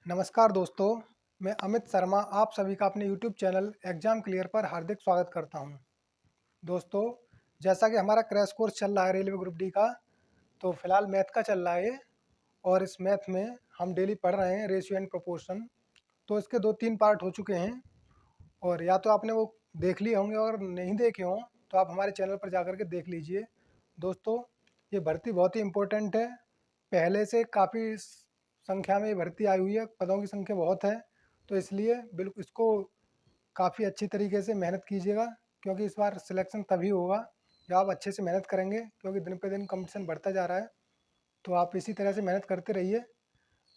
नमस्कार दोस्तों, मैं अमित शर्मा आप सभी का अपने YouTube चैनल एग्ज़ाम क्लियर पर हार्दिक स्वागत करता हूं। दोस्तों, जैसा कि हमारा क्रैश कोर्स चल रहा है रेलवे ग्रुप डी का, तो फिलहाल मैथ का चल रहा है और इस मैथ में हम डेली पढ़ रहे हैं रेशियो एंड प्रोपोर्शन। तो इसके 2-3 पार्ट हो चुके हैं और या तो आपने वो देख लिए होंगे और नहीं देखे हों तो आप हमारे चैनल पर जाकर के देख लीजिए। दोस्तों, ये भर्ती बहुत ही इम्पोर्टेंट है। पहले से काफ़ी संख्या में ये भर्ती आई हुई है, पदों की संख्या बहुत है, तो इसलिए बिल्कुल इसको काफ़ी अच्छी तरीके से मेहनत कीजिएगा, क्योंकि इस बार सिलेक्शन तभी होगा जब आप अच्छे से मेहनत करेंगे, क्योंकि दिन पे दिन कंपटीशन बढ़ता जा रहा है। तो आप इसी तरह से मेहनत करते रहिए।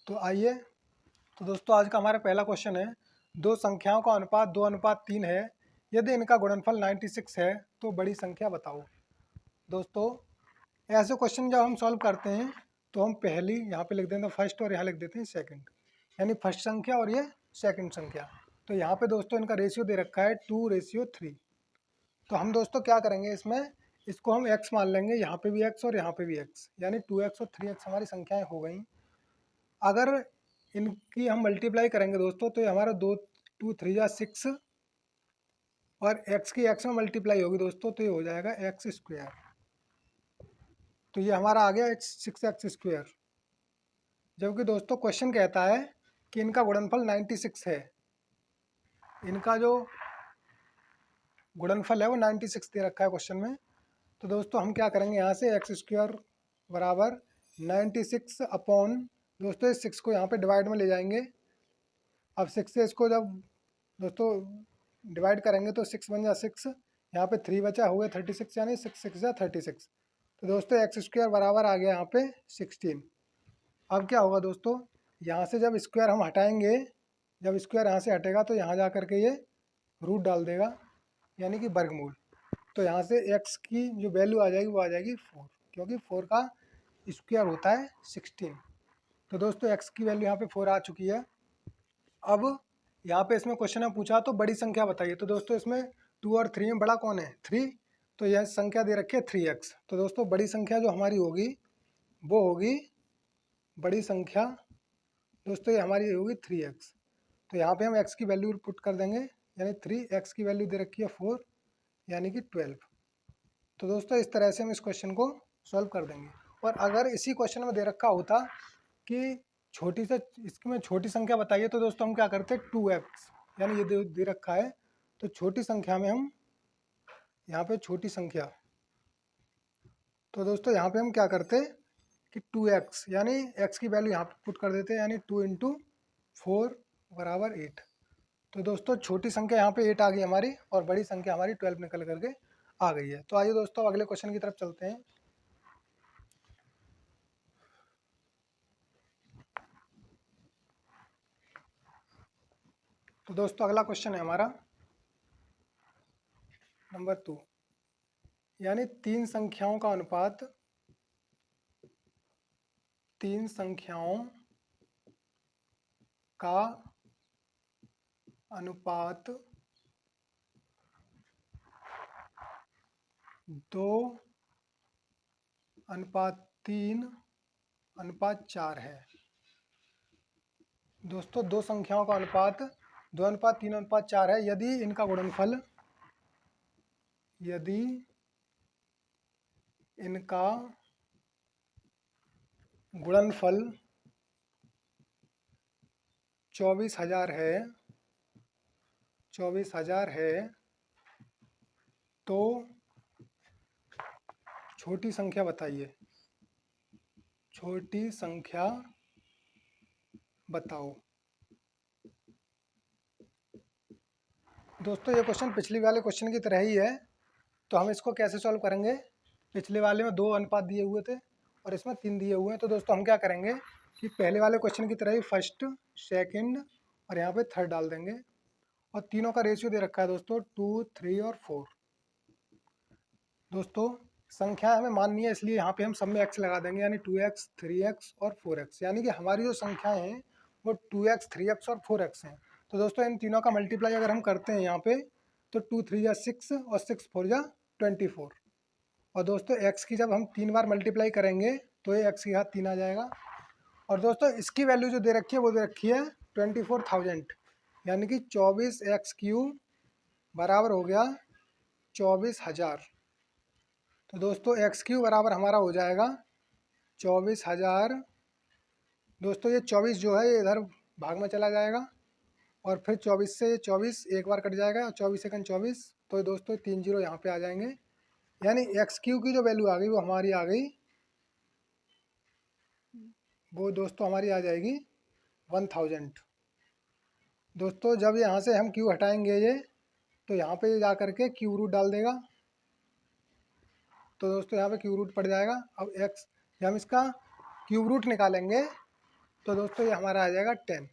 तो आइए, तो दोस्तों आज का हमारा पहला क्वेश्चन है, दो संख्याओं का अनुपात 2:3 है, यदि इनका गुणनफल 96 है तो बड़ी संख्या बताओ। दोस्तों, ऐसे क्वेश्चन जब हम सॉल्व करते हैं तो हम पहली यहाँ पे लिख देते हैं फर्स्ट और यहाँ लिख देते हैं सेकंड, यानी फर्स्ट संख्या और ये सेकंड संख्या। तो यहाँ पे दोस्तों इनका रेशियो दे रखा है 2:3। तो हम दोस्तों क्या करेंगे, इसमें इसको हम x मान लेंगे, यहाँ पे भी x और यहाँ पे भी x, यानी 2x और 3x हमारी संख्याएं हो गई। अगर इनकी हम मल्टीप्लाई करेंगे दोस्तों तो ये हमारा 2×3 = 6 और x की x में मल्टीप्लाई होगी दोस्तों तो ये हो जाएगा x²। तो ये हमारा आ गया 6x²। जबकि दोस्तों क्वेश्चन कहता है कि इनका गुणनफल 96 है। इनका जो गुणनफल है वो 96 दे रखा है क्वेश्चन में। तो दोस्तों हम क्या करेंगे, यहाँ से x² बराबर 96 अपॉन, दोस्तों इस 6 को यहाँ पे डिवाइड में ले जाएंगे। अब 6 से इसको जब दोस्तों डिवाइड करेंगे तो 6 बन जा 6, यहाँ पे 3 बचा, हुए 36, यानी 6×6 = 36। तो दोस्तों x² बराबर आ गया यहाँ पे 16। अब क्या होगा दोस्तों, यहाँ से जब स्क्वायर हम हटाएंगे, जब स्क्वायर यहाँ से हटेगा तो यहाँ जा कर के ये रूट डाल देगा, यानी कि वर्गमूल। तो यहाँ से x की जो वैल्यू आ जाएगी वो आ जाएगी 4, क्योंकि 4 का स्क्वायर होता है 16। तो दोस्तों x की वैल्यू यहाँ पे 4 आ चुकी है। अब यहाँ पे इसमें क्वेश्चन में पूछा तो बड़ी संख्या बताइए। तो दोस्तों इसमें 2 और 3 में बड़ा कौन है, 3। तो यह संख्या दे रखी है 3x। तो दोस्तों बड़ी संख्या जो हमारी होगी वो होगी, बड़ी संख्या दोस्तों ये हमारी होगी 3x। तो यहाँ पे हम x की वैल्यू पुट कर देंगे, यानी 3x की वैल्यू दे रखी है 4, यानी कि 12। तो दोस्तों इस तरह से हम इस क्वेश्चन को सॉल्व कर देंगे। और अगर इसी क्वेश्चन में दे रखा होता कि छोटी से इसमें छोटी संख्या बताइए, तो दोस्तों हम क्या करते 2x, यानी ये दे रखा है तो छोटी संख्या में हम यहाँ पे छोटी संख्या, तो दोस्तों यहाँ पे हम क्या करते कि 2x, यानी x की वैल्यू यहाँ पे पुट कर देते हैं, यानी 2 × 4 = 8। तो दोस्तों छोटी संख्या यहाँ पे 8 आ गई हमारी और बड़ी संख्या हमारी 12 निकल करके आ गई है। तो आइए दोस्तों अगले क्वेश्चन की तरफ चलते हैं। तो दोस्तों अगला क्वेश्चन है हमारा नंबर 2, यानी तीन संख्याओं का अनुपात, तीन संख्याओं का अनुपात 2:3:4 है। दोस्तों दो संख्याओं का अनुपात 2:3:4 है, यदि इनका गुणनफल, यदि इनका गुणनफल 24,000 है, 24,000 है, तो छोटी संख्या बताइए, छोटी संख्या बताओ। दोस्तों ये क्वेश्चन पिछले वाले क्वेश्चन की तरह ही है, तो हम इसको कैसे सॉल्व करेंगे, पिछले वाले में 2 अनुपात दिए हुए थे और इसमें 3 दिए हुए हैं। तो दोस्तों हम क्या करेंगे कि पहले वाले क्वेश्चन की तरह ही फर्स्ट, सेकंड और यहाँ पे थर्ड डाल देंगे। और तीनों का रेशियो दे रखा है दोस्तों 2, 3 और 4। दोस्तों संख्या हमें माननी है, इसलिए यहाँ पे हम सब में x लगा देंगे, यानी 2x, 3x और 4x, यानी कि हमारी जो संख्याएं हैं वो 2x, 3x और 4x हैं। तो दोस्तों इन तीनों का मल्टीप्लाई अगर हम करते हैं यहाँ पे, तो 2×3 = 6 और 6×4 = 24। और दोस्तों x की जब हम 3 बार मल्टीप्लाई करेंगे तो ये x के घात 3 आ जाएगा। और दोस्तों इसकी वैल्यू जो दे रखी है वो दे रखी है 24,000, यानी कि 24x³ बराबर हो गया 24,000। तो दोस्तों x³ बराबर हमारा हो जाएगा 24,000। दोस्तों ये 24 जो है ये इधर भाग में चला जाएगा और फिर 24 से 24 एक बार कट जाएगा और 24 सेकंड 24, तो दोस्तों 3 जीरो यहाँ पे आ जाएंगे, यानी x³ की जो वैल्यू आ गई वो हमारी आ गई, वो दोस्तों हमारी आ जाएगी 1000। दोस्तों जब यहाँ से हम क्यू हटाएंगे ये, तो यहाँ पे जा करके क्यू रूट डाल देगा, तो दोस्तों यहाँ पे क्यू रूट पड़ जाएगा। अब x जब हम इसका क्यूब रूट निकालेंगे तो दोस्तों ये हमारा आ जाएगा 10।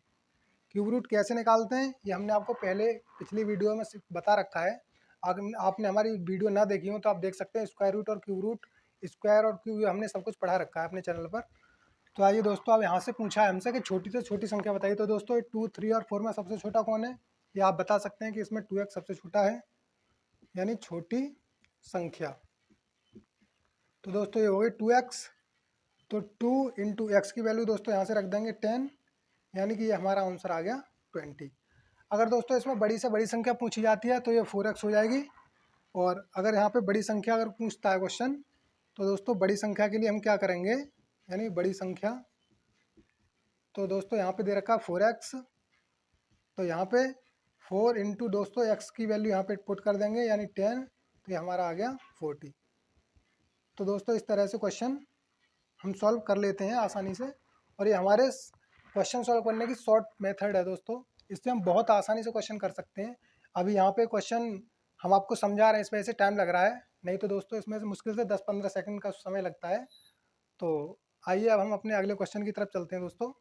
क्यूब रूट कैसे निकालते हैं ये हमने आपको पहले पिछली वीडियो में बता रखा है। अगर आपने हमारी वीडियो ना देखी हो तो आप देख सकते हैं, स्क्वायर रूट और क्यूब रूट, स्क्वायर और क्यूब हमने सब कुछ पढ़ा रखा है अपने चैनल पर। तो आइए दोस्तों, अब यहाँ से पूछा है हमसे कि छोटी से छोटी संख्या बताइए। तो दोस्तों 2, 3 और 4 में सबसे छोटा कौन है, ये आप बता सकते हैं कि इसमें 2x सबसे छोटा है, यानी छोटी संख्या। तो दोस्तों ये हो गई 2x, तो 2 इंटू एक्स की वैल्यू दोस्तों यहाँ से रख देंगे 10, यानी कि ये हमारा आंसर आ गया 20। अगर दोस्तों इसमें बड़ी से बड़ी संख्या पूछी जाती है तो ये 4x हो जाएगी, और अगर यहाँ पे बड़ी संख्या अगर पूछता है क्वेश्चन, तो दोस्तों बड़ी संख्या के लिए हम क्या करेंगे, यानी बड़ी संख्या, तो दोस्तों यहाँ पे दे रखा है 4x, तो यहाँ पे 4 इंटू दोस्तों x की वैल्यू यहाँ पे पुट कर देंगे, यानी 10, तो ये हमारा आ गया 40। तो दोस्तों इस तरह से क्वेश्चन हम सॉल्व कर लेते हैं आसानी से, और ये हमारे क्वेश्चन सॉल्व करने की शॉर्ट मेथड है दोस्तों, इससे हम बहुत आसानी से क्वेश्चन कर सकते हैं। अभी यहाँ पे क्वेश्चन हम आपको समझा रहे हैं, इस वजह से टाइम लग रहा है, नहीं तो दोस्तों इसमें से मुश्किल से 10-15 सेकंड का समय लगता है। तो आइए अब हम अपने अगले क्वेश्चन की तरफ चलते हैं दोस्तों।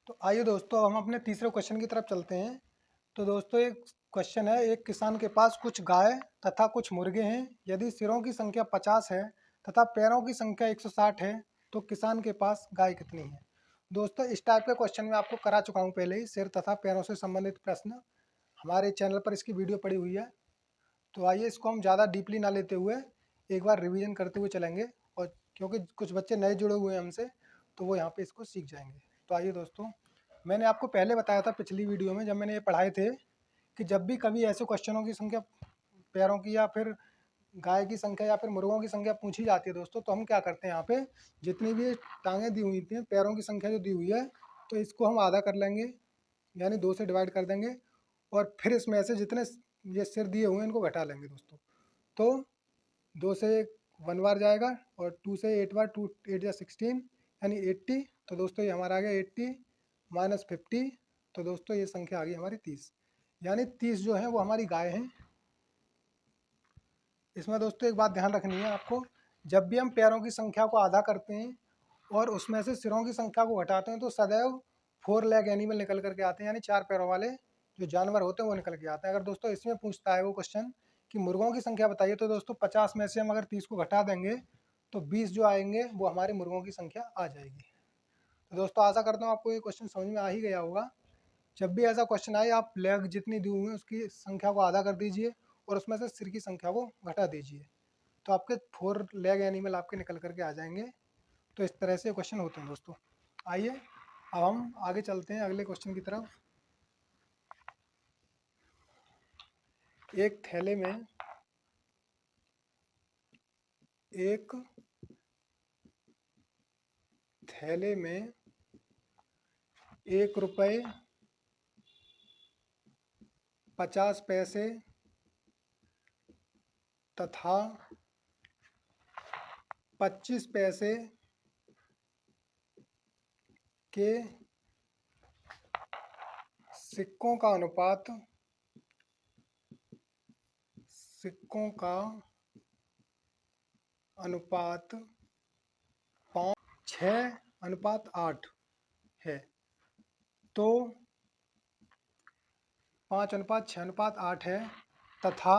तो आइए दोस्तों अब हम अपने तीसरे क्वेश्चन की तरफ चलते हैं। तो दोस्तों एक क्वेश्चन है, एक किसान के पास कुछ गाय तथा कुछ मुर्गे हैं। यदि सिरों की संख्या 50 है तथा पैरों की संख्या 160 है, तो किसान के पास गाय कितनी है। दोस्तों इस टाइप के क्वेश्चन मैं आपको करा चुका हूँ पहले ही, सिर तथा पैरों से संबंधित प्रश्न हमारे चैनल पर इसकी वीडियो पड़ी हुई है। तो आइए इसको हम ज़्यादा डीपली ना लेते हुए एक बार रिवीजन करते हुए चलेंगे, और क्योंकि कुछ बच्चे नए जुड़े हुए हैं हमसे, तो वो यहाँ पे इसको सीख जाएंगे। तो आइए दोस्तों, मैंने आपको पहले बताया था पिछली वीडियो में जब मैंने ये पढ़ाए थे, कि जब भी कभी ऐसे क्वेश्चनों की संख्या पैरों की या फिर गाय की संख्या या फिर मुर्गों की संख्या पूछी जाती है दोस्तों, तो हम क्या करते हैं, यहाँ पे जितनी भी टांगें दी हुई थी, पैरों की संख्या जो दी हुई है, तो इसको हम आधा कर लेंगे, यानी 2 से डिवाइड कर देंगे, और फिर इसमें से जितने ये सिर दिए हुए हैं इनको घटा लेंगे दोस्तों। तो 2 से 1 बार जाएगा, और 2 से 8 बार, 2 8 या 16, यानी 80। तो दोस्तों ये हमारा आ गया 80 माइनस 50, तो दोस्तों ये संख्या आ गई हमारी 30, यानी 30 जो है वो हमारी गाय हैं। इसमें दोस्तों एक बात ध्यान रखनी है आपको, जब भी हम पैरों की संख्या को आधा करते हैं और उसमें से सिरों की संख्या को घटाते हैं, तो सदैव 4 लेग एनिमल निकल करके आते हैं, यानी 4 पैरों वाले जो जानवर होते हैं वो निकल के आते हैं। अगर दोस्तों इसमें पूछता है वो क्वेश्चन कि मुर्गों की संख्या बताइए, तो दोस्तों 50 में से हम अगर 30 को घटा देंगे तो 20 जो आएंगे वो हमारे मुर्गों की संख्या आ जाएगी। तो दोस्तों आशा करता हूँ आपको ये क्वेश्चन समझ में आ ही गया होगा। जब भी ऐसा क्वेश्चन आए, आप लेग जितनी दी हुई है उसकी संख्या को आधा कर दीजिए और उसमें से सिर की संख्या को घटा दीजिए, तो आपके 4 लेग एनिमल आपके निकल करके आ जाएंगे। तो इस तरह से क्वेश्चन होते हैं दोस्तों। आइए अब हम आगे चलते हैं अगले क्वेश्चन की तरफ। एक थैले में एक थैले में 1 रुपये 50 पैसे तथा 25 पैसे के सिक्कों का अनुपात 6:8 है। तो 5:6:8 है, तथा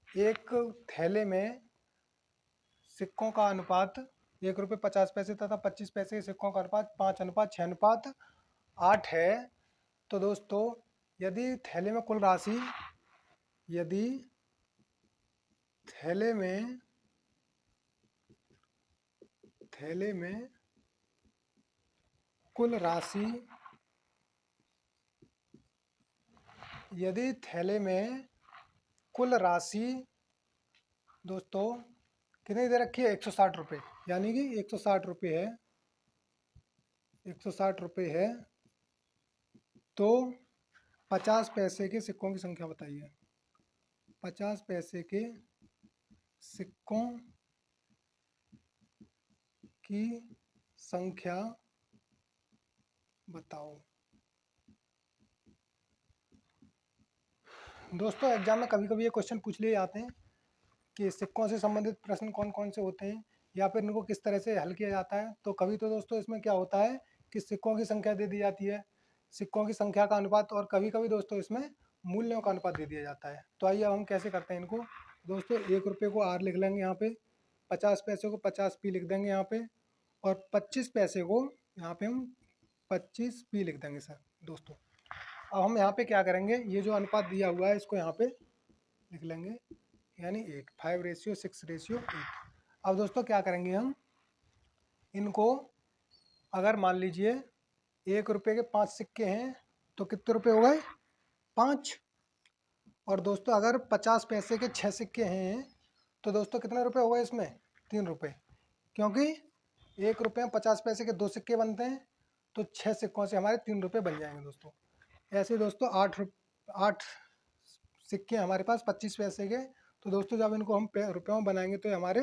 एक थैले में सिक्कों का अनुपात 1 रुपये 50 पैसे तथा 25 पैसे के सिक्कों का अनुपात 5:6:8 है। तो दोस्तों यदि थैले में कुल राशि, यदि थैले में थैले में कुल राशि, यदि थैले में कुल राशि दोस्तों कितनी दे रखी है, 160 रुपये, यानी कि 160 रुपये है, 160 रुपये है, तो 50 पैसे के सिक्कों की संख्या बताइए। 50 पैसे के सिक्कों की संख्या बताओ। दोस्तों एग्जाम में कभी कभी ये क्वेश्चन पूछ लिए जाते हैं कि सिक्कों से संबंधित प्रश्न कौन कौन से होते हैं या फिर इनको किस तरह से हल किया जाता है। तो कभी तो दोस्तों इसमें क्या होता है कि सिक्कों की संख्या दे दी जाती है, सिक्कों की संख्या का अनुपात, और कभी कभी दोस्तों इसमें मूल्यों का अनुपात दे दिया जाता है। तो आइए अब हम कैसे करते हैं इनको। दोस्तों 1 रुपये को R लिख लेंगे यहाँ पे, 50 पैसे को 50P लिख देंगे यहाँ पे, और 25 पैसे को यहाँ पे हम 25P लिख देंगे सर दोस्तों। अब हम यहाँ पे क्या करेंगे, ये जो अनुपात दिया हुआ है इसको यहाँ पे लिख लेंगे, यानी 8, 5:6:8। अब दोस्तों क्या करेंगे हम इनको, अगर मान लीजिए 1 रुपये के 5 सिक्के हैं तो कितने रुपए हो गए, 5। और दोस्तों अगर 50 पैसे के 6 सिक्के हैं तो दोस्तों कितने रुपए हो गए इसमें, 3 रुपये, क्योंकि 1 रुपये में 50 पैसे के 2 सिक्के बनते हैं, तो 6 सिक्कों से हमारे 3 रुपये बन जाएंगे दोस्तों। ऐसे दोस्तों 8 सिक्के हमारे पास 25 पैसे के, तो दोस्तों जब इनको हम रुपयों में बनाएंगे तो ये हमारे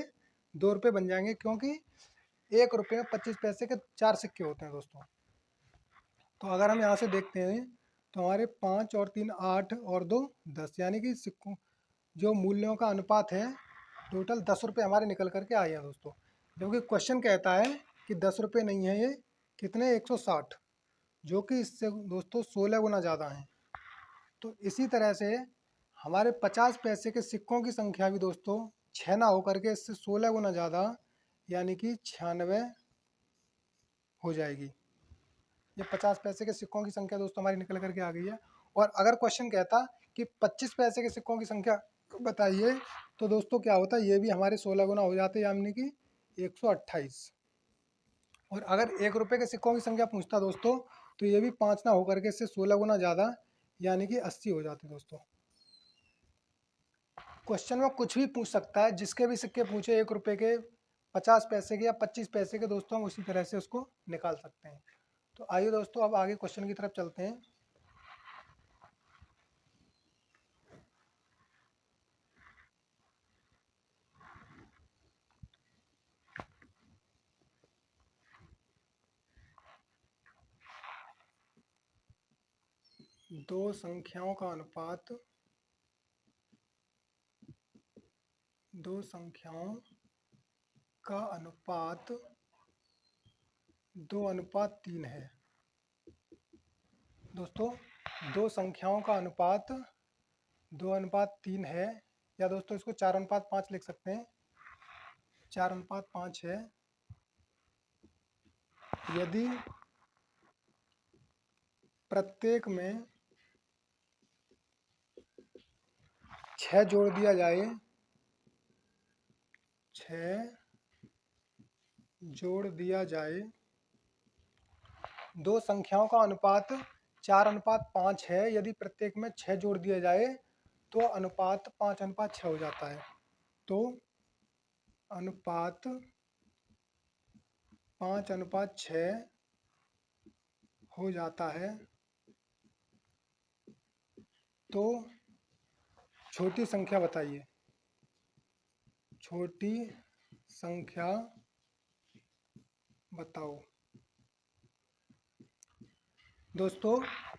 2 रुपये बन जाएंगे, क्योंकि 1 रुपये में 25 पैसे के 4 सिक्के होते हैं दोस्तों। तो अगर हम यहाँ से देखते हैं तो हमारे 5 और 3 8 और 2 10, यानी कि सिक्कों जो मूल्यों का अनुपात है टोटल 10 रुपये हमारे निकल करके आए हैं दोस्तों। जबकि क्वेश्चन कहता है कि 10 रुपये नहीं है, ये कितने 160, जो कि इससे दोस्तों 16 गुना ज़्यादा है। तो इसी तरह से हमारे 50 पैसे के सिक्कों की संख्या भी दोस्तों 6 ना होकर के इससे 16 गुना ज़्यादा, यानी कि 96 हो जाएगी। ये 50 पैसे के सिक्कों की संख्या दोस्तों हमारी निकल करके आ गई है। और अगर क्वेश्चन कहता कि 25 पैसे के सिक्कों की संख्या बताइए, तो दोस्तों क्या होता है, ये भी हमारे 16 गुना हो जाते, यानी कि 128। और अगर 1 रुपये के सिक्कों की संख्या पूछता दोस्तों तो ये भी 5 ना होकर के इससे 16 गुना ज़्यादा, यानी कि 80 हो जाते दोस्तों। क्वेश्चन में कुछ भी पूछ सकता है, जिसके भी सिक्के पूछे 1 रुपये के, 50 पैसे के या 25 पैसे के, दोस्तों हम उसी तरह से उसको निकाल सकते हैं। तो आइए दोस्तों अब आगे क्वेश्चन की तरफ चलते हैं। दो संख्याओं का अनुपात, दो संख्याओं का अनुपात 2:3 है दोस्तों। दो संख्याओं का अनुपात 2:3 है, या दोस्तों इसको 4:5 लिख सकते हैं, 4:5 है। यदि प्रत्येक में 6 जोड़ दिया जाए, 6 जोड़ दिया जाए, दो संख्याओं का अनुपात 4:5 है, यदि प्रत्येक में 6 जोड़ दिया जाए तो अनुपात 5:6 हो जाता है। तो अनुपात 5:6 हो जाता है। तो छोटी संख्या बताइए, छोटी संख्या बताओ। दोस्तों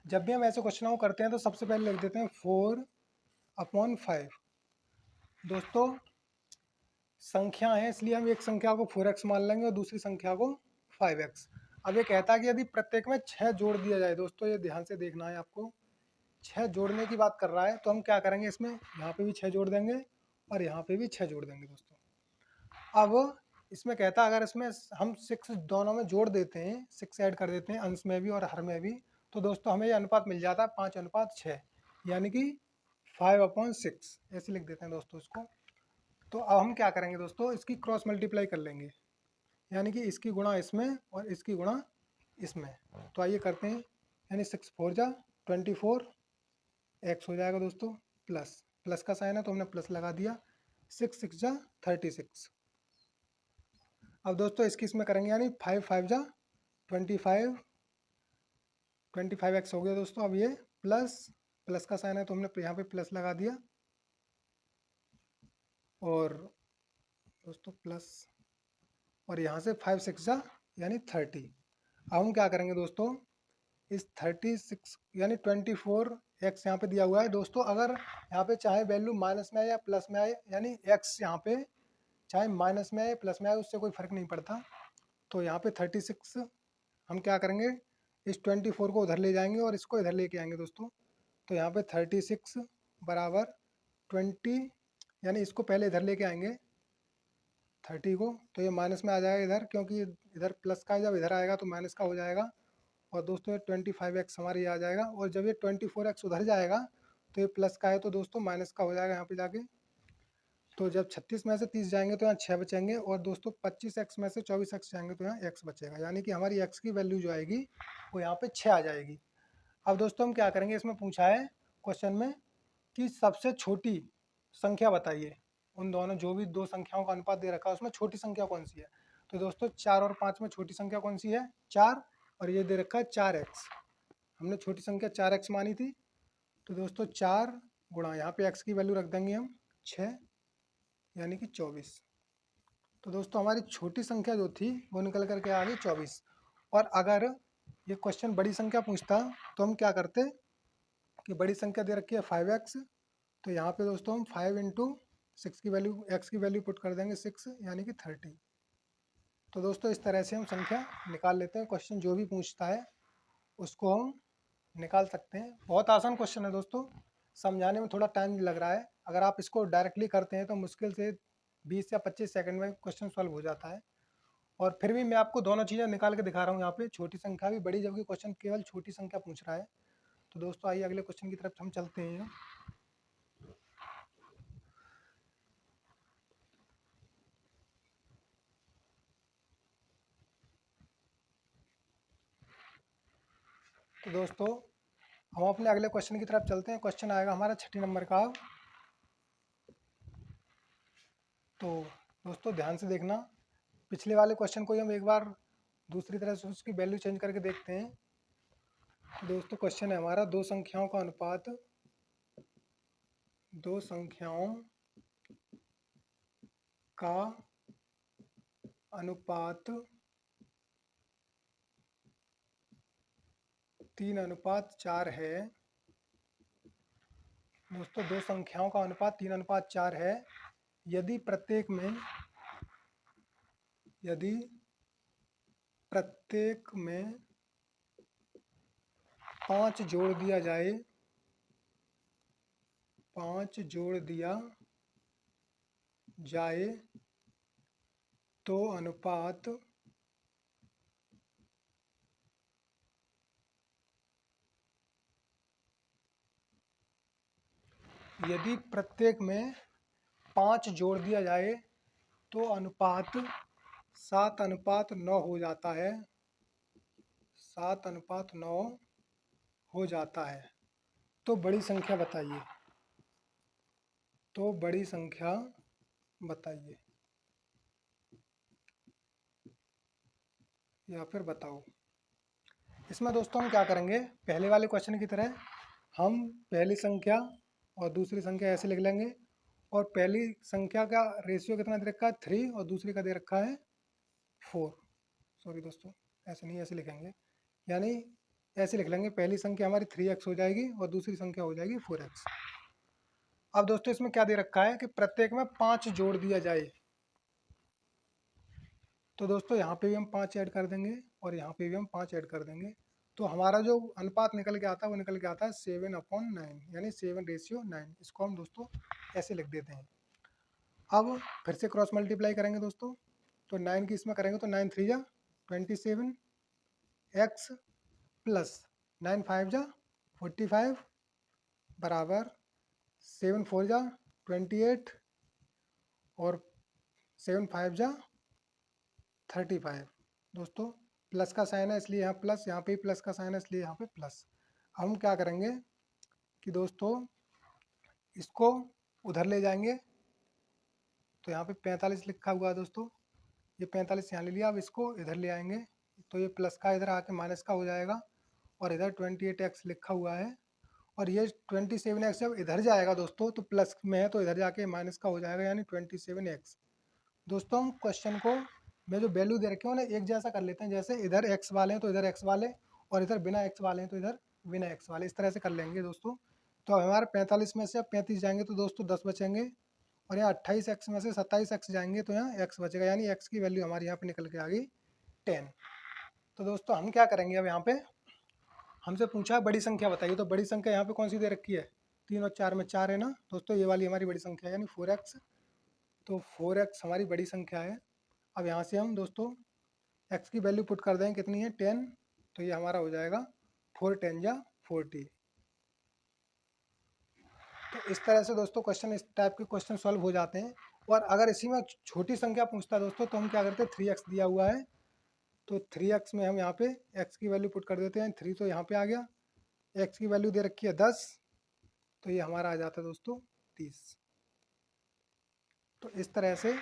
जब भी हम ऐसे क्वेश्चनों को करते हैं तो सबसे पहले लिख देते हैं 4/5। दोस्तों संख्या है इसलिए हम एक संख्या को 4x मान लेंगे और दूसरी संख्या को 5x। अब ये कहता है कि यदि प्रत्येक में 6 जोड़ दिया जाए, दोस्तों ये ध्यान से देखना है आपको, 6 जोड़ने की बात कर रहा है, तो हम क्या करेंगे, इसमें यहाँ पे भी 6 जोड़ देंगे और यहाँ पे भी 6 जोड़ देंगे दोस्तों। अब इसमें कहता है अगर इसमें हम 6 दोनों में जोड़ देते हैं, 6 ऐड कर देते हैं अंश में भी और हर में भी, तो दोस्तों हमें ये अनुपात मिल जाता है 5:6, यानी कि 5/6 ऐसे लिख देते हैं दोस्तों इसको। तो अब हम क्या करेंगे दोस्तों, इसकी क्रॉस मल्टीप्लाई कर लेंगे। यानी कि इसकी गुणा इसमें और इसकी गुणा इसमें। तो आइए करते हैं, यानी 6 4 जा 24 एक्स हो जाएगा दोस्तों, प्लस प्लस का साइन है तो हमने प्लस लगा दिया, 6 6 जा 36। अब दोस्तों इसकी इसमें करेंगे, यानी 5 5 जा 25, 25 एक्स हो गया दोस्तों। अब ये प्लस प्लस का साइन है तो हमने यहाँ पे प्लस लगा दिया, और दोस्तों प्लस, और यहाँ से 5 6 जा यानी 30। अब हम क्या करेंगे दोस्तों, इस 36 यानी 24 एक्स यहाँ पे दिया हुआ है दोस्तों। अगर यहाँ पे चाहे वैल्यू माइनस में आए या प्लस में आए, यानी एक्स यहाँ पे चाहे माइनस में आए प्लस में आए, उससे कोई फर्क नहीं पड़ता। तो यहाँ पे 36 हम क्या करेंगे, इस 24 को उधर ले जाएंगे और इसको इधर लेके आएंगे दोस्तों। तो यहाँ पे 36 बराबर 20, यानी इसको पहले इधर लेके आएंगे 30 को, तो ये माइनस में आ जाएगा इधर, क्योंकि इधर प्लस का है, जब इधर आएगा तो माइनस का हो जाएगा। और दोस्तों ये 25 एक्स हमारे ये आ जाएगा, और जब ये 24 एक्स उधर जाएगा तो ये प्लस का है तो दोस्तों माइनस का हो जाएगा यहाँ पे जाके। तो जब 36 में से 30 जाएंगे तो यहाँ 6 बचेंगे, और दोस्तों 25 एक्स में से 24 एक्स जाएंगे तो यहाँ एक्स बचेगा, यानी कि हमारी एक्स की वैल्यू जो आएगी वो यहाँ पे 6 आ जाएगी। अब दोस्तों हम क्या करेंगे, इसमें पूछा है क्वेश्चन में कि सबसे छोटी संख्या बताइए, उन दोनों जो भी दो संख्याओं का अनुपात दे रखा है उसमें छोटी संख्या कौन सी है। तो दोस्तों 4 और 5 में छोटी संख्या कौन सी है, 4, और ये दे रखा है 4 एक्स। हमने छोटी संख्या 4 एक्स मानी थी, तो दोस्तों 4 गुणा यहाँ पे एक्स की वैल्यू रख देंगे हम 6, यानी कि 24। तो दोस्तों हमारी छोटी संख्या जो थी वो निकल करके आ गई 24। और अगर ये क्वेश्चन बड़ी संख्या पूछता तो हम क्या करते कि बड़ी संख्या दे रखी है 5 एक्स, तो यहाँ पे दोस्तों हम 5 इंटू 6 की वैल्यू, एक्स की वैल्यू पुट कर देंगे 6, यानी कि 30। तो दोस्तों इस तरह से हम संख्या निकाल लेते हैं, क्वेश्चन जो भी पूछता है उसको हम निकाल सकते हैं। बहुत आसान क्वेश्चन है दोस्तों, समझाने में थोड़ा टाइम लग रहा है। अगर आप इसको डायरेक्टली करते हैं तो मुश्किल से 20 या 25 सेकंड में क्वेश्चन सॉल्व हो जाता है। और फिर भी मैं आपको दोनों चीज़ें निकाल के दिखा रहा हूँ यहाँ पे, छोटी संख्या भी बड़ी, जबकि क्वेश्चन केवल छोटी संख्या पूछ रहा है। तो दोस्तों आइए अगले क्वेश्चन की तरफ हम चलते हैं। तो दोस्तों हम अपने अगले क्वेश्चन की तरफ चलते हैं। क्वेश्चन आएगा हमारा 6 नंबर का। तो दोस्तों ध्यान से देखना, पिछले वाले क्वेश्चन को ही हम एक बार दूसरी तरह से उसकी वैल्यू चेंज करके देखते हैं। तो दोस्तों क्वेश्चन है हमारा, दो संख्याओं का अनुपात, दो संख्याओं का अनुपात 3:4 है। दोस्तों दो संख्याओं का अनुपात 3:4 है, यदि प्रत्येक में, यदि प्रत्येक में 5 जोड़ दिया जाए, 5 जोड़ दिया जाए तो अनुपात यदि प्रत्येक में 5 जोड़ दिया जाए तो अनुपात 7:9 हो जाता है, 7:9 हो जाता है। तो बड़ी संख्या बताइए, तो बड़ी संख्या बताइए, या फिर बताओ। इसमें दोस्तों हम क्या करेंगे, पहले वाले क्वेश्चन की तरह हम पहली संख्या और दूसरी संख्या ऐसे लिख लेंगे, और पहली संख्या का रेशियो कितना दे रखा है 3, और दूसरी का दे रखा है 4। सॉरी दोस्तों, ऐसे नहीं, ऐसे लिखेंगे, यानी ऐसे लिख लेंगे, पहली संख्या हमारी 3x हो जाएगी और दूसरी संख्या हो जाएगी 4x। अब दोस्तों इसमें क्या दे रखा है कि प्रत्येक में 5 जोड़ दिया जाए, तो दोस्तों यहाँ पे भी हम 5 ऐड कर देंगे और यहाँ पे भी हम 5 ऐड कर देंगे। तो हमारा जो अनुपात निकल के आता है वो निकल के आता है 7/9, यानी 7:9। इसको हम दोस्तों ऐसे लिख देते हैं। अब फिर से क्रॉस मल्टीप्लाई करेंगे दोस्तों, तो 9 की इसमें करेंगे तो 9 3 जा 27 एक्स, प्लस 9 5 जा 45 बराबर 7 4 जा 28, और 7 5 जा 35। दोस्तों प्लस का साइन है इसलिए यहाँ प्लस, यहाँ पे प्लस का साइन है इसलिए यहाँ पे प्लस। अब हम क्या करेंगे कि दोस्तों इसको उधर ले जाएंगे, तो यहाँ पे 45 लिखा हुआ है दोस्तों, ये 45 यहाँ ले लिया। अब इसको इधर ले आएंगे तो ये प्लस का इधर आके माइनस का हो जाएगा, और इधर 28x लिखा हुआ है, और ये 27x जब इधर जाएगा दोस्तों तो प्लस में है तो इधर जाके माइनस का हो जाएगा, यानी 27x। दोस्तों हम क्वेश्चन को मैं जो वैल्यू दे रखे हो ना एक जैसा कर लेते हैं, जैसे इधर x वाले हैं तो इधर x वाले, और इधर बिना x वाले हैं तो इधर बिना x वाले, इस तरह से कर लेंगे दोस्तों। तो हमारे 45 में से अब 35 जाएंगे तो दोस्तों 10 बचेंगे, और यहाँ 28x में से 27x जाएंगे तो यहाँ x बचेगा, यानी x की वैल्यू हमारी यहाँ पे निकल के आ गई 10। तो दोस्तों हम क्या करेंगे, अब यहाँ पे हमसे पूछा बड़ी संख्या बताइए, तो बड़ी संख्या यहाँ पे कौन सी दे रखी है, 3 और 4 में 4 है ना दोस्तों, ये वाली हमारी बड़ी संख्या है यानी 4x। तो 4x हमारी बड़ी संख्या है। अब यहाँ से हम दोस्तों x की वैल्यू पुट कर देंगे, कितनी है 10, तो ये हमारा हो जाएगा 4 10 या 40। तो इस तरह से दोस्तों क्वेश्चन, इस टाइप के क्वेश्चन सॉल्व हो जाते हैं। और अगर इसी में छोटी संख्या पूछता है दोस्तों तो हम क्या करते हैं, 3x दिया हुआ है तो 3x में हम यहाँ पे x की वैल्यू पुट कर देते हैं, 3 तो यहाँ पे आ गया, x की वैल्यू दे रखी है 10, तो ये हमारा आ जाता है दोस्तों 30। तो इस तरह से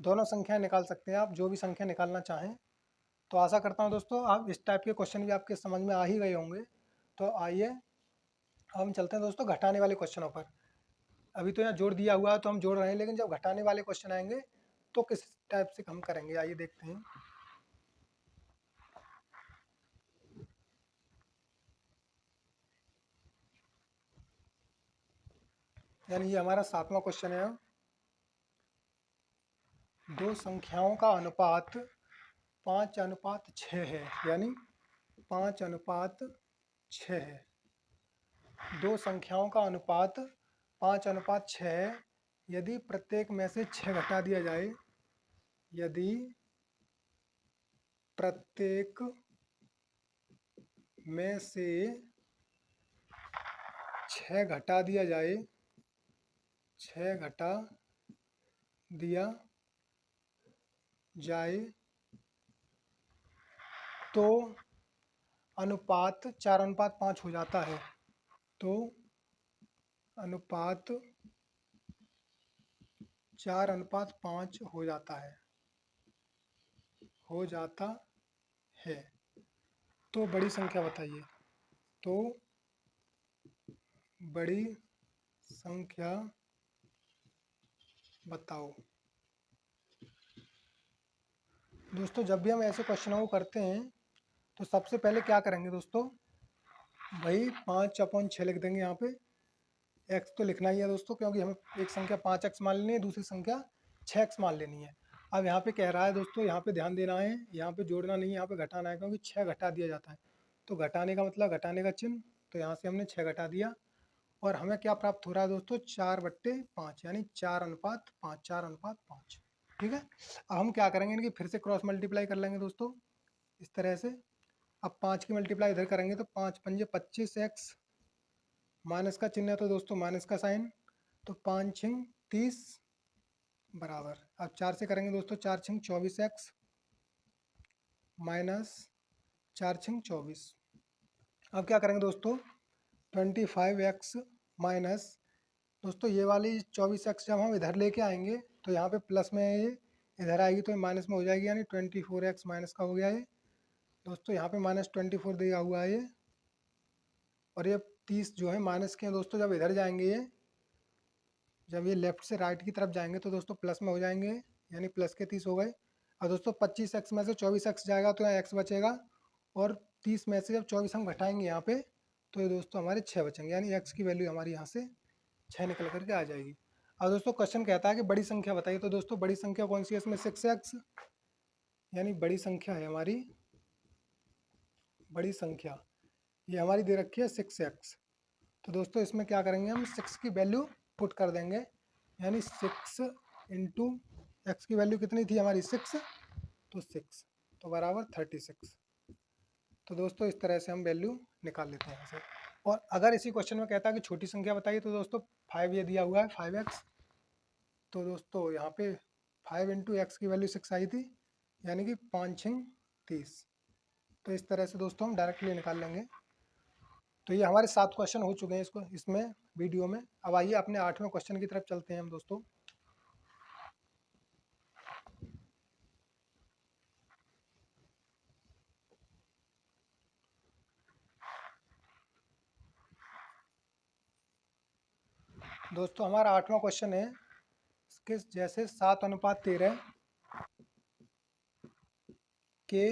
दोनों संख्या निकाल सकते हैं आप, जो भी संख्या निकालना चाहें। तो आशा करता हूँ दोस्तों आप इस टाइप के क्वेश्चन भी आपके समझ में आ ही गए होंगे। तो आइए हम चलते हैं दोस्तों घटाने वाले क्वेश्चनों पर। अभी तो यहाँ जोड़ दिया हुआ है तो हम जोड़ रहे हैं, लेकिन जब घटाने वाले क्वेश्चन आएंगे तो किस टाइप से हम करेंगे, आइए देखते हैं। यानी ये हमारा 7वां क्वेश्चन है। दो संख्याओं का अनुपात 5:6 है, यानी 5:6 है। दो संख्याओं का अनुपात 5:6 है, यदि प्रत्येक में से 6 घटा दिया जाए, यदि प्रत्येक में से 6 घटा दिया जाए, 6 घटा दिया जाए तो अनुपात 4:5 हो जाता है। तो अनुपात 4:5 हो जाता है, तो बड़ी संख्या बताइए। तो बड़ी संख्या बताओ। दोस्तों जब भी हम ऐसे क्वेश्चनों को करते हैं तो सबसे पहले क्या करेंगे दोस्तों, वही 5/6 लिख देंगे। यहाँ पे x तो लिखना ही है दोस्तों, क्योंकि हमें एक संख्या 5x मान लेनी है, दूसरी संख्या 6x मान लेनी है। अब यहाँ पे कह रहा है दोस्तों, यहाँ पे ध्यान देना है, यहाँ पे जोड़ना नहीं है, यहाँ पे घटाना है, क्योंकि 6 घटा दिया जाता है। तो घटाने का मतलब घटाने का चिन्ह, तो यहाँ से हमने 6 घटा दिया, और हमें क्या प्राप्त हो रहा है दोस्तों, 4/5, यानी 4:5, 4:5। ठीक है। अब हम क्या करेंगे, इनकी फिर से क्रॉस मल्टीप्लाई कर लेंगे दोस्तों इस तरह से। अब 5 की मल्टीप्लाई इधर करेंगे तो 5 पंजे 25x, माइनस का चिन्ह है तो दोस्तों माइनस का साइन, तो 5 6 30 बराबर। अब 4 से करेंगे दोस्तों, 4 6 24x माइनस 4 6 24। अब क्या करेंगे दोस्तों, 25x माइनस, दोस्तों ये वाली 24x जब हम इधर लेके आएंगे तो यहाँ पे प्लस में है, ये इधर आएगी तो ये माइनस में हो जाएगी, यानी 24x माइनस का हो गया ये दोस्तों। यहाँ पे -24 दिया हुआ है ये, और ये 30 जो है माइनस के हैं दोस्तों। जब इधर जाएंगे ये, जब ये लेफ्ट से राइट की तरफ जाएंगे तो दोस्तों प्लस में हो जाएंगे, यानी प्लस के 30 हो गए। और दोस्तों 25x में से 24x जाएगा तो यहाँ x बचेगा, और 30 में से जब 24 हम घटाएंगे यहाँ पे तो ये दोस्तों हमारे 6 बचेंगे, यानी x की वैल्यू हमारी यहाँ से 6 निकल करके आ जाएगी। अब दोस्तों क्वेश्चन कहता है कि बड़ी संख्या बताइए, तो दोस्तों बड़ी संख्या कौन सी है इसमें, 6x, यानी बड़ी संख्या है हमारी, बड़ी संख्या ये हमारी दे रखी है 6x। तो दोस्तों इसमें क्या करेंगे, हम 6 की वैल्यू पुट कर देंगे, यानी 6 इंटू एक्स की वैल्यू कितनी थी हमारी 6, तो 6 तो बराबर 36। तो दोस्तों इस तरह से हम वैल्यू निकाल लेते हैं यहाँ से। और अगर इसी क्वेश्चन में कहता है कि छोटी संख्या बताइए, तो दोस्तों 5 ये दिया हुआ है 5x, तो दोस्तों यहाँ पे 5 इंटू एक्स की वैल्यू 6 आई थी, यानी कि 5 छिंग 30। तो इस तरह से दोस्तों हम डायरेक्टली निकाल लेंगे। तो ये हमारे 7 क्वेश्चन हो चुके हैं इसको इसमें वीडियो में। अब आइए अपने 8वें क्वेश्चन की तरफ चलते हैं हम दोस्तों। दोस्तों हमारा 8वां क्वेश्चन है कि जैसे 7:13 के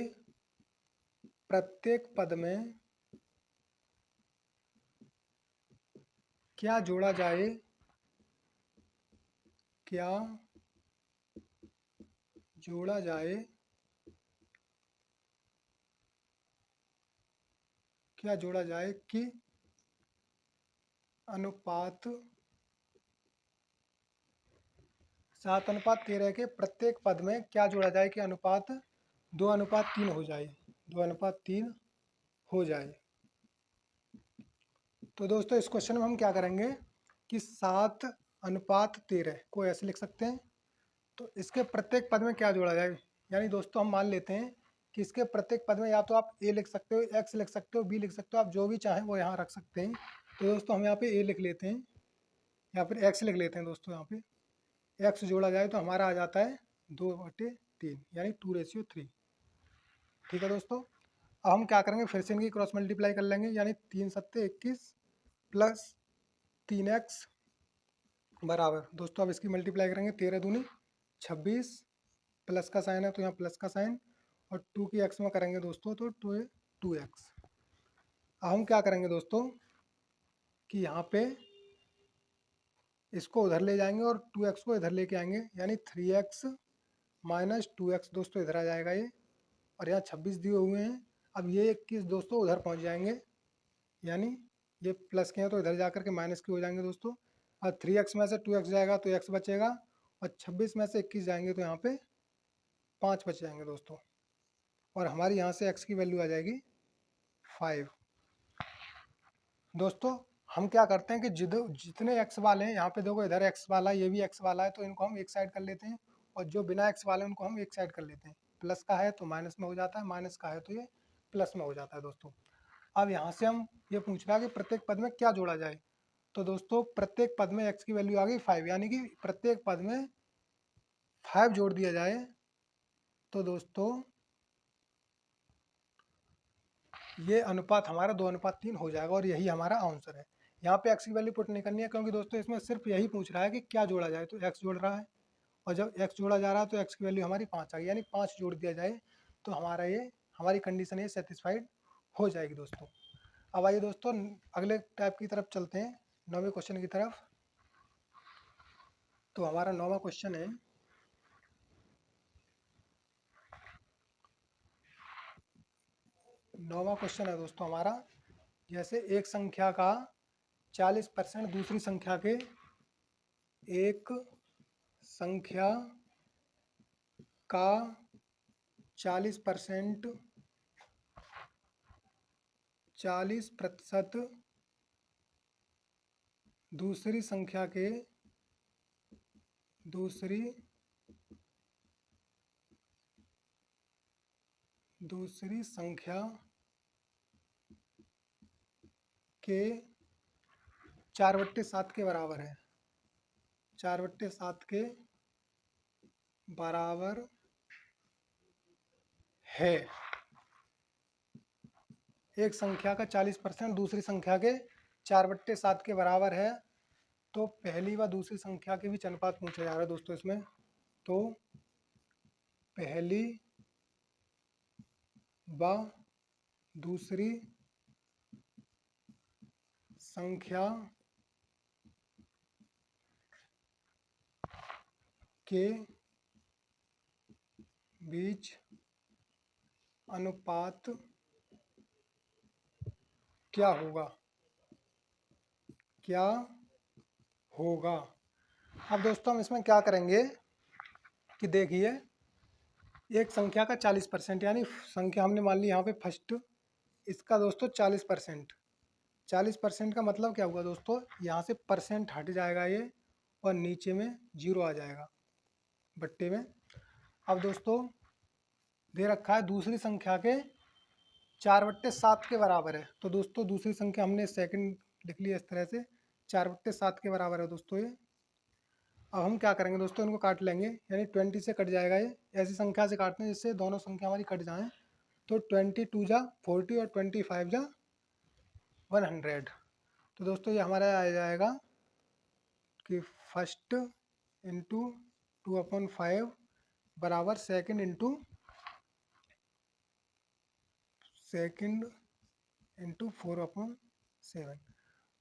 प्रत्येक पद में क्या जोड़ा जाए, क्या जोड़ा जाए, क्या जोड़ा जाए कि अनुपात 7:13 के प्रत्येक पद में क्या जोड़ा जाए कि अनुपात 2:3 हो जाए, 2:3 हो जाए। तो दोस्तों इस क्वेश्चन में हम क्या करेंगे कि 7:13 को ऐसे लिख सकते हैं। तो इसके प्रत्येक पद में क्या जोड़ा जाए, यानी दोस्तों हम मान लेते हैं कि इसके प्रत्येक पद में या तो आप ए लिख सकते हो, एक्स लिख सकते हो, बी लिख सकते हो, आप जो भी चाहें वो यहाँ रख सकते हैं। तो दोस्तों हम यहाँ पे ए लिख लेते हैं या फिर एक्स लिख लेते हैं। दोस्तों यहाँ पे एक्स जोड़ा जाए तो हमारा आ जाता है 2/3 यानी 2:3। ठीक है दोस्तों। अब हम क्या करेंगे, फिर से इनकी क्रॉस मल्टीप्लाई कर लेंगे, यानी 3×7 = 21 प्लस 3x बराबर। दोस्तों अब इसकी मल्टीप्लाई करेंगे, 13×2 = 26, प्लस का साइन है तो यहाँ प्लस का साइन, और 2 की एक्स में करेंगे दोस्तों तो 2x। अब हम क्या करेंगे दोस्तों कि यहाँ पे इसको उधर ले जाएंगे और 2x को इधर लेके आएंगे, यानी 3x माइनस 2x दोस्तों इधर आ जाएगा ये, और यहाँ 26 दिए हुए हैं। अब ये 21 दोस्तों उधर पहुँच जाएंगे, यानी ये प्लस के हैं तो इधर जा करके माइनस के हो जाएंगे दोस्तों। और 3x में से 2x जाएगा तो x बचेगा, और 26 में से 21 जाएंगे तो यहाँ पे 5 बच जाएंगे दोस्तों, और हमारी यहाँ से x की वैल्यू आ जाएगी 5। दोस्तों हम क्या करते हैं कि जितने x वाले हैं, यहाँ पे देखो इधर x वाला है, ये भी x वाला है, तो इनको हम एक साइड कर लेते हैं, और जो बिना x वाले उनको हम एक साइड कर लेते हैं। प्लस का है तो माइनस में हो जाता है, माइनस का है तो ये प्लस में हो जाता है दोस्तों। अब यहाँ से हम ये पूछ रहा है कि प्रत्येक पद में क्या जोड़ा जाए। तो दोस्तों प्रत्येक पद में x की वैल्यू आ गई 5, यानी कि प्रत्येक पद में 5 जोड़ दिया जाए तो दोस्तों ये अनुपात हमारा 2:3 हो जाएगा, और यही हमारा आंसर है। यहाँ पे x की वैल्यू पुट नहीं करनी है, क्योंकि दोस्तों इसमें सिर्फ यही पूछ रहा है कि क्या जोड़ा जाए, तो x जोड़ रहा है, और जब x जोड़ा जा रहा है तो x की वैल्यू हमारी 5 आ गई, यानी 5 जोड़ दिया जाए तो हमारा ये हमारी कंडीशन ये सेटिस्फाइड हो जाएगी दोस्तों। अब आइए दोस्तों अगले टाइप की तरफ चलते हैं, 9वें क्वेश्चन की तरफ। तो हमारा 9वां क्वेश्चन है, 9वां क्वेश्चन है दोस्तों हमारा, जैसे एक संख्या का 40% दूसरी संख्या के, एक संख्या का 40% 40% दूसरी संख्या के, दूसरी संख्या के 4/7 के बराबर है, 4/7 के बराबर है। एक संख्या का 40% दूसरी संख्या के 4/7 के बराबर है, तो पहली व दूसरी संख्या के बीच अनुपात पूछा जा रहा है दोस्तों इसमें। तो पहली व दूसरी संख्या के बीच अनुपात क्या होगा, क्या होगा। अब दोस्तों हम इसमें क्या करेंगे कि देखिए, एक संख्या का 40%, यानी संख्या हमने मान ली यहाँ पे फर्स्ट, इसका दोस्तों 40%, 40% का मतलब क्या हुआ दोस्तों, यहाँ से परसेंट हट जाएगा ये, और नीचे में जीरो आ जाएगा बट्टे में। अब दोस्तों दे रखा है दूसरी संख्या के 4/7 के बराबर है। तो दोस्तों दूसरी संख्या हमने सेकंड लिख लिया इस तरह से, 4/7 के बराबर है दोस्तों ये। अब हम क्या करेंगे दोस्तों, इनको काट लेंगे, यानी 20 से कट जाएगा ये। ऐसी संख्या से काटते हैं जिससे दोनों संख्या हमारी कट जाएं। तो 22 जा 40 और 25 जा 100। तो दोस्तों ये हमारा आ जाएगा कि फर्स्ट इंटू 2/5 बराबर सेकंड इंटू 4/7।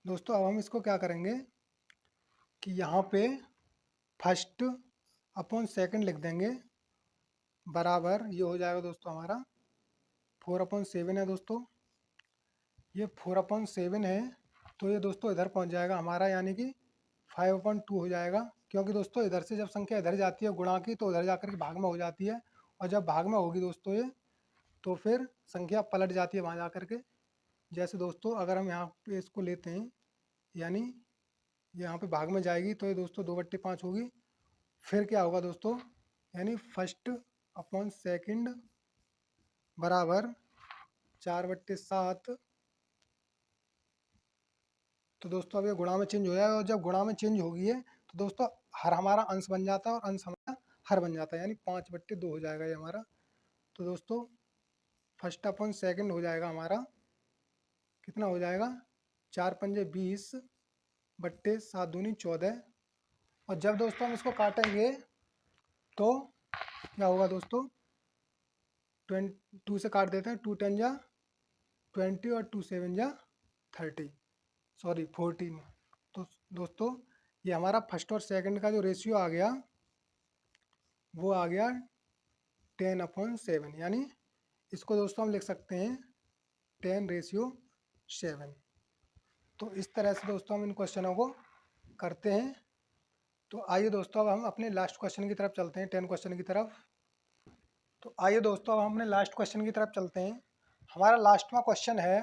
दोस्तों अब हम इसको क्या करेंगे कि यहाँ पे फर्स्ट अपॉन सेकंड लिख देंगे, बराबर ये हो जाएगा दोस्तों हमारा 4/7 है दोस्तों। ये 4/7 है, तो ये दोस्तों इधर पहुँच जाएगा हमारा, यानी कि 5/2 हो जाएगा। क्योंकि दोस्तों इधर से जब संख्या इधर जाती है गुणा की, तो उधर जाकर के भाग में हो जाती है, और जब भाग में होगी दोस्तों ये, तो फिर संख्या पलट जाती है वहाँ जा कर के। जैसे दोस्तों अगर हम यहाँ पे इसको लेते हैं, यानी यहाँ पे भाग में जाएगी, तो ये दोस्तों 2/5 होगी। फिर क्या होगा दोस्तों, यानी फर्स्ट अपॉन सेकंड बराबर 4/7। तो दोस्तों अब ये गुणा में चेंज हो जाएगा, और जब गुणा में चेंज होगी है, तो दोस्तों हर हमारा अंश बन जाता है और अंश हमारा हर बन जाता है, यानी 5/2 हो जाएगा ये हमारा। तो दोस्तों फर्स्ट अपॉन सेकंड हो जाएगा हमारा, कितना हो जाएगा, 4×5 = 20/7×2 = 14। और जब दोस्तों हम इसको काटेंगे तो क्या होगा दोस्तों, 2 से काट देते हैं, 2×10 = 20 और 2×7 = 30, सॉरी 14। तो दोस्तों ये हमारा फर्स्ट और सेकंड का जो रेशियो आ गया वो आ गया 10/7, यानी इसको दोस्तों हम लिख सकते हैं 10/7। तो इस तरह से दोस्तों हम इन क्वेश्चनों को करते हैं। तो आइए दोस्तों अब हम अपने लास्ट क्वेश्चन की तरफ चलते हैं, 10 क्वेश्चन की तरफ। तो आइए दोस्तों अब हम अपने लास्ट क्वेश्चन की तरफ चलते हैं। हमारा लास्टवा क्वेश्चन है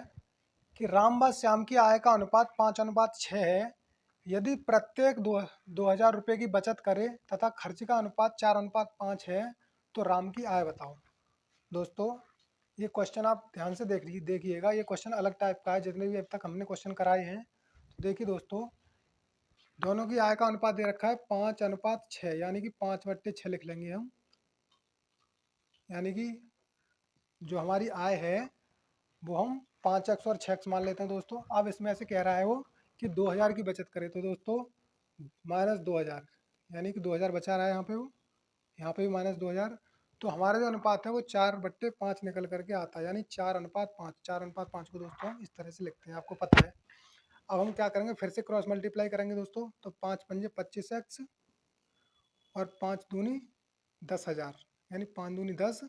कि राम व श्याम की आय का अनुपात 5:6 है। यदि प्रत्येक 2,000 रुपये की बचत करे तथा खर्च का अनुपात 4:5 है, तो राम की आय बताओ। दोस्तों ये क्वेश्चन आप ध्यान से देखिएगा, ये क्वेश्चन अलग टाइप का है जितने भी अब तक हमने क्वेश्चन कराए हैं। तो देखिए दोस्तों, दोनों की आय का अनुपात दे रखा है 5:6, यानी कि 5/6 लिख लेंगे हम। यानी कि जो हमारी आय है वो हम 5x और 6x मान लेते हैं दोस्तों। अब इसमें ऐसे कह रहा है वो कि 2,000 की बचत करे, तो दोस्तों -2,000, यानी कि 2,000 बचा रहा है यहाँ पे वो, यहाँ पे भी -2,000। तो हमारा जो अनुपात है वो 4/5 निकल करके आता है, यानी 4:5। 4:5 को दोस्तों हम इस तरह से लिखते हैं, आपको पता है। अब हम क्या करेंगे, फिर से क्रॉस मल्टीप्लाई करेंगे दोस्तों। तो 5×5 = 25x और 5×2 = 10,000, यानी 5×2 = 10।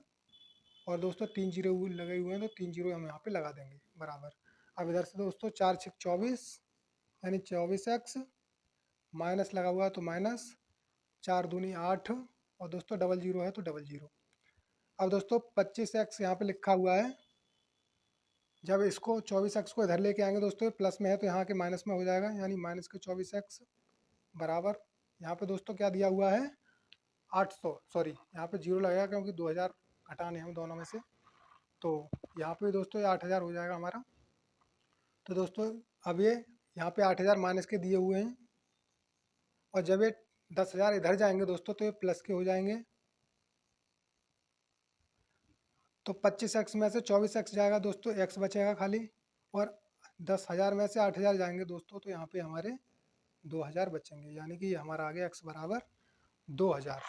और दोस्तों 3 जीरो लगे हुए हैं, तो 3 जीरो हम यहाँ पे लगा देंगे बराबर। अब इधर से दोस्तों 4×6 = 24, यानी 24x, माइनस लगा हुआ है तो माइनस, 4×2 = 8, और दोस्तों डबल जीरो है तो डबल जीरो। अब दोस्तों 25x यहाँ पे लिखा हुआ है, जब इसको 24x को इधर लेके आएंगे दोस्तों, ये प्लस में है तो यहाँ के माइनस में हो जाएगा, यानी -24x बराबर, यहाँ पे दोस्तों क्या दिया हुआ है 800, सॉरी यहाँ पे जीरो लगेगा क्योंकि 2,000 घटाने हैं दोनों में से। तो यहाँ पे दोस्तों ये 8,000 हो जाएगा हमारा। तो दोस्तों अब ये यहाँ पे 8,000 माइनस के दिए हुए हैं, और जब ये 10,000 इधर जाएंगे दोस्तों तो ये प्लस के हो जाएंगे। तो 25x में से 24x जाएगा दोस्तों, x बचेगा खाली, और 10,000 में से 8,000 जाएंगे दोस्तों, तो यहाँ पे हमारे 2,000 बचेंगे, यानी कि हमारा आ गया x बराबर 2,000।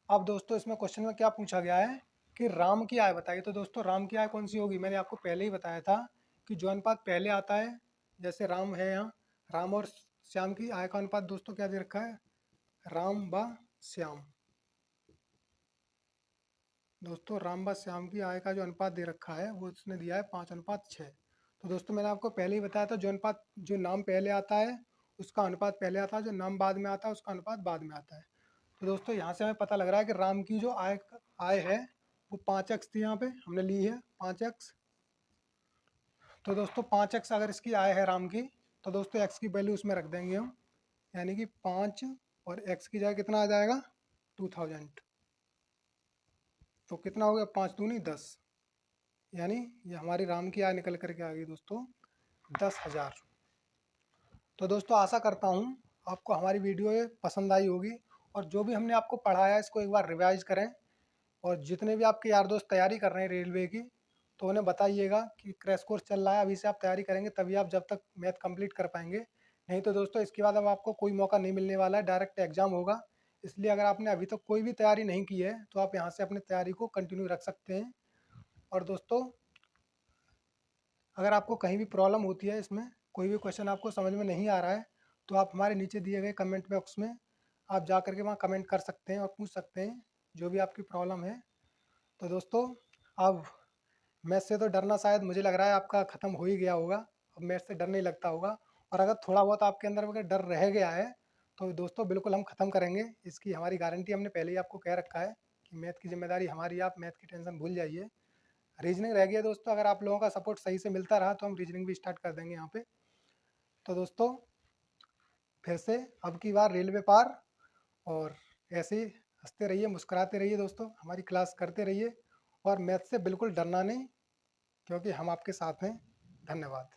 अब दोस्तों इसमें क्वेश्चन में क्या पूछा गया है कि राम की आय बताइए। तो दोस्तों राम की आय कौन सी होगी, मैंने आपको पहले ही बताया था कि जो अनुपात पहले आता है, जैसे राम है यहाँ, राम और श्याम की आय का अनुपात दोस्तों क्या दे रखा है, राम व श्याम। दोस्तों राम व श्याम की आय का जो अनुपात दे रखा है वो उसने दिया है 5:6। तो दोस्तों मैंने आपको पहले ही बताया था, जो अनुपात, जो नाम पहले आता है उसका अनुपात पहले आता है, जो नाम बाद में आता है उसका अनुपात बाद में आता है। तो दोस्तों यहाँ से हमें पता लग रहा है कि राम की जो आय है वो 5x थी, यहाँ पे हमने ली है 5x। तो दोस्तों 5x अगर इसकी आय है राम की, तो दोस्तों x की वैल्यू उसमें रख देंगे हम, यानी कि 5, और x की जगह कितना आ जाएगा 2,000। तो कितना हो गया, 5 दूनी 10, यानी ये हमारी राम की आय निकल करके आ गई दोस्तों 10,000। तो दोस्तों आशा करता हूँ आपको हमारी वीडियो ये पसंद आई होगी, और जो भी हमने आपको पढ़ाया है इसको एक बार रिवाइज करें। और जितने भी आपके यार दोस्त तैयारी कर रहे हैं रेलवे की, तो उन्हें बताइएगा कि क्रैश कोर्स चल रहा है, अभी से आप तैयारी करेंगे तभी आप जब तक मैथ कंप्लीट कर पाएंगे। नहीं तो दोस्तों इसके बाद अब आपको कोई मौका नहीं मिलने वाला है, डायरेक्ट एग्जाम होगा। इसलिए अगर आपने अभी तक कोई भी तैयारी नहीं की है तो आप यहाँ से अपनी तैयारी को कंटिन्यू रख सकते हैं। और दोस्तों अगर आपको कहीं भी प्रॉब्लम होती है, इसमें कोई भी क्वेश्चन आपको समझ में नहीं आ रहा है, तो आप हमारे नीचे दिए गए कमेंट बॉक्स में आप जा करके वहाँ कमेंट कर सकते हैं और पूछ सकते हैं जो भी आपकी प्रॉब्लम है। तो दोस्तों अब मैथ से तो डरना शायद मुझे लग रहा है आपका ख़त्म हो ही गया होगा, अब मैथ से डर नहीं लगता होगा। और अगर थोड़ा बहुत आपके अंदर अगर डर रह गया है तो दोस्तों बिल्कुल हम ख़त्म करेंगे, इसकी हमारी गारंटी हमने पहले ही आपको कह रखा है कि मैथ की जिम्मेदारी हमारी, आप मैथ की टेंशन भूल जाइए। रीजनिंग रह गया दोस्तों, अगर आप लोगों का सपोर्ट सही से मिलता रहा तो हम रीजनिंग भी स्टार्ट कर देंगे यहाँ पे। तो दोस्तों फिर से अब की बार रेलवे पार, और ऐसे ही हंसते रहिए मुस्कुराते रहिए दोस्तों, हमारी क्लास करते रहिए, और मैथ से बिल्कुल डरना नहीं, क्योंकि हम आपके साथ हैं। धन्यवाद।